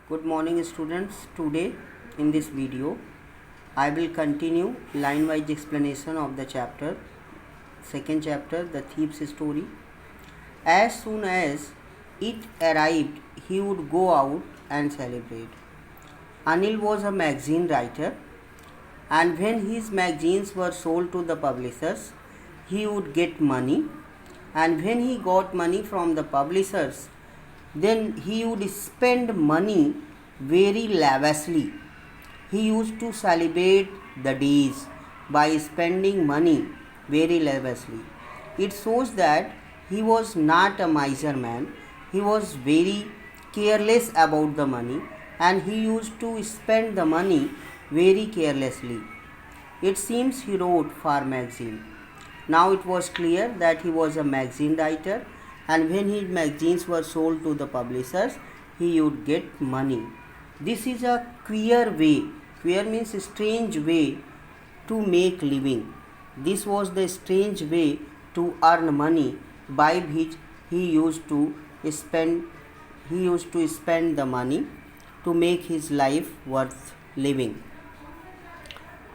Good morning students. Today in this video I will continue line wise explanation of the second chapter, the thief's story. As soon as it arrived he would go out and celebrate. Anil was a magazine writer, and when his magazines were sold to the publishers he would get money, and when he got money from the publishers then he would spend money very lavishly. He used to celebrate the days by spending money very lavishly. It shows that he was not a miser man. He was very careless about the money, and he used to spend the money very carelessly. It seems he wrote for magazine. Now it was clear that he was a magazine writer, and when his magazines were sold to the publishers he would get money. This is a queer way. Queer means strange way to make living. This was the strange way to earn money by which he used to spend the money to make his life worth living.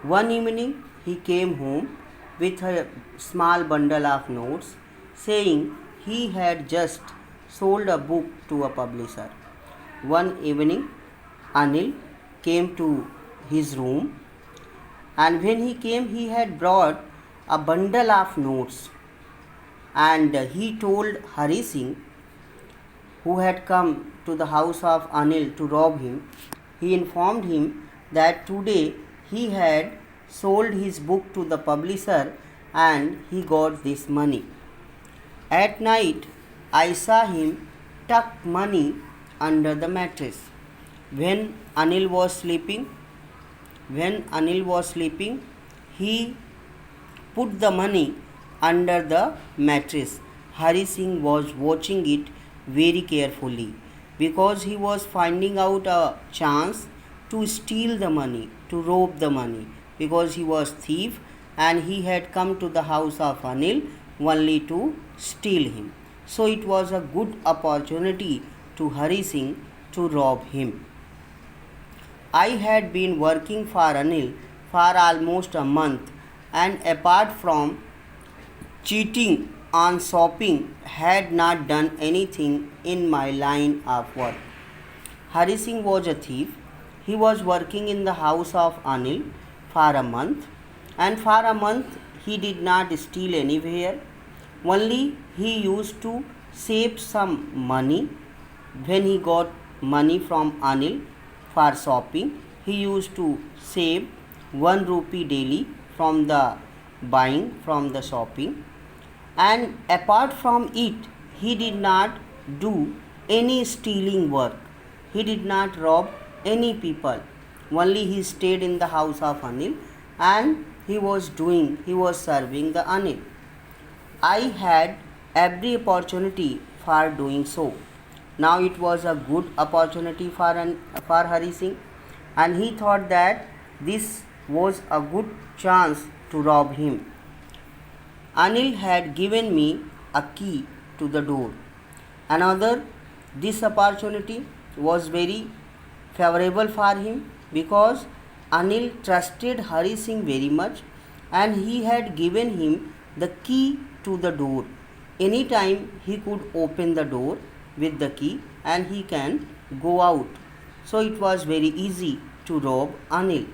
One evening he came home with a small bundle of notes, saying he had just sold a book to a publisher. One evening Anil came to his room, and when he came he had brought a bundle of notes, and he told Hari Singh, who had come to the house of Anil to rob him. He informed him that today he had sold his book to the publisher and he got this money. At night I saw him tuck money under the mattress. When Anil was sleeping, he put the money under the mattress. Hari Singh was watching it very carefully because he was finding out a chance to steal the money, to rob the money, because he was thief and he had come to the house of Anil only to steal him. So it was a good opportunity to Hari Singh to rob him. I had been working for Anil for almost a month, and apart from cheating on shopping had not done anything in my line of work. Hari Singh was a thief. He was working in the house of Anil for a month, and for a month he did not steal anywhere. Only he used to save some money. When he got money from Anil for shopping, he used to save 1 rupee daily from the buying, from the shopping, and apart from it he did not do any stealing work. He did not rob any people. Only he stayed in the house of Anil and he was serving the Anil. I had every opportunity for doing so. Now it was a good opportunity for Hari Singh, and he thought that this was a good chance to rob him. Anil had given me a key to the door. This opportunity was very favorable for him because Anil trusted Hari Singh very much, and he had given him the key to the door. Anytime he could open the door with the key and he can go out. So it was very easy to rob Anil.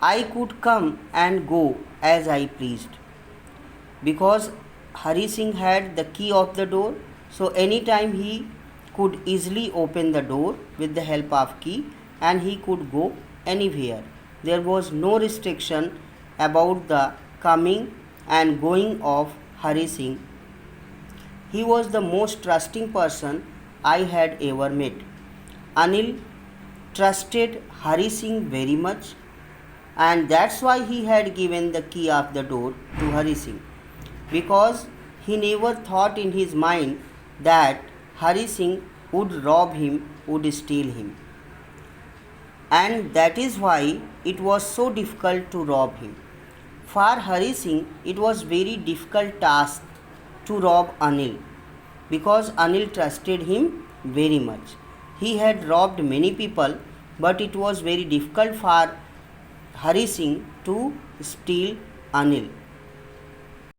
I could come and go as I pleased because Hari Singh had the key of the door. So anytime he could easily open the door with the help of key and he could go anywhere. There was no restriction about the coming and going of Hari Singh. He was the most trusting person I had ever met. Anil trusted Hari Singh very much, and that's why he had given the key of the door to Hari Singh, because he never thought in his mind that Hari Singh would rob him, would steal him. And that is why it was so difficult to rob him. For Hari Singh, it was very difficult task to rob Anil because Anil trusted him very much. He had robbed many people, but it was very difficult for Hari Singh to steal Anil.